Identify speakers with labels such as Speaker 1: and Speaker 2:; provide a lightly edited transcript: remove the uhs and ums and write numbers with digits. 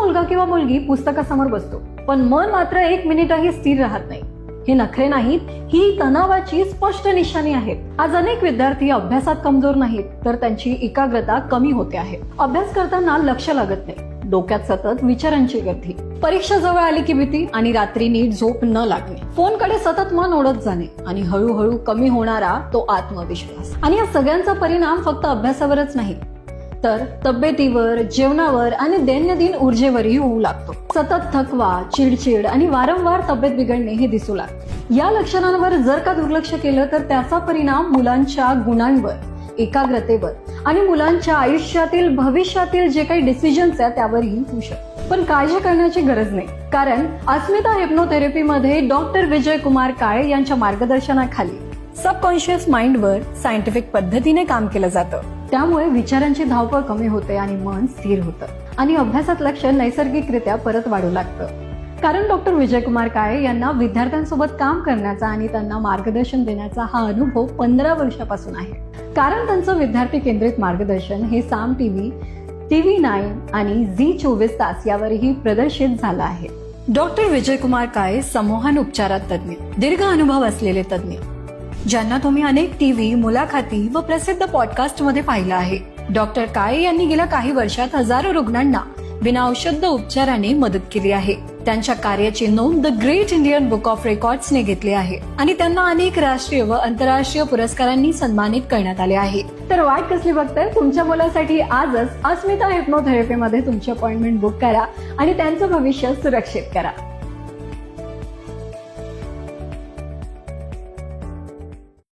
Speaker 1: मुलगा किंवा मुलगी पुस्तकासमोर बसतो, पण मन मात्र 1 मिनिटही स्थिर राहत नाही. हे नखरे नाहीत, ही तणावाची स्पष्ट निशाणी आहेत. आज अनेक विद्यार्थी अभ्यासात कमजोर नाहीत, तर त्यांची एकाग्रता कमी होते आहे. अभ्यास करताना लक्ष लागत नाही, डोक्यात सतत विचारांची गर्दी, परीक्षा जवळ आली की भीती आणि रात्री नीट झोप न लागणे, फोनकडे सतत मन ओढत जाणे आणि हळूहळू कमी होणारा तो आत्मविश्वास. आणि या सगळ्यांचा परिणाम फक्त अभ्यासावरच नाही, तर तब्येतीवर, जेवणावर आणि दैनंदिन ऊर्जेवरही होऊ लागतो. सतत थकवा, चिडचिड आणि वारंवार तब्येत बिघडणे हे दिसू लागते. या लक्षणांवर जर का दुर्लक्ष केलं तर त्याचा परिणाम मुलांच्या गुणांवर, एकाग्रतेवर आणि मुलांच्या आयुष्यातील भविष्यातील जे काही डिसिजन्स आहेत त्यावरही होऊ शकतो. पण काळजी करण्याची गरज नाही, कारण अस्मिता हिप्नोथेरपी मध्ये डॉक्टर विजय कुमार काळे यांच्या मार्गदर्शनाखाली सबकॉन्शियस माइंडवर सायंटिफिक पद्धतीने काम केलं जातं. त्यामुळे विचारांची धावपळ कमी होते आणि मन स्थिर होतं आणि अभ्यासात लक्ष नैसर्गिकरित्या परत वाढू लागतं. कारण डॉक्टर विजय कुमार काळे यांना विद्यार्थ्यांसोबत काम करण्याचा आणि त्यांना मार्गदर्शन देण्याचा हा अनुभव 15 वर्षापासून आहे. कारण त्यांचं विद्यार्थी केंद्रित मार्गदर्शन हे साम टीव्ही, TV9 आणि झी24 तास यावरही प्रदर्शित झालं आहे. डॉक्टर विजय कुमार काळे संमोहन उपचारात तज्ज्ञ, दीर्घ अनुभव असलेले तज्ज्ञ, ज्यांना तुम्ही अनेक टीव्ही, मुलाखती व प्रसिद्ध पॉडकास्ट मध्ये पाहिलं आहे. डॉक्टर काळे यांनी गेल्या काही वर्षात हजारो रुग्णांना बिना औषध उपचाराने मदत केली आहे. त्यांच्या कार्याची नोंद the great Indian book of रेकॉर्ड्सने घेतली आहे आणि त्यांना अनेक राष्ट्रीय व आंतरराष्ट्रीय पुरस्कारांनी सन्मानित करण्यात आले आहे. तर वाट कसली बघताय? तुमच्या मुलासाठी आजच अस्मिता हिप्नोथेरपी मध्ये तुमची अपॉइंटमेंट बुक करा आणि त्यांचं भविष्य सुरक्षित करा.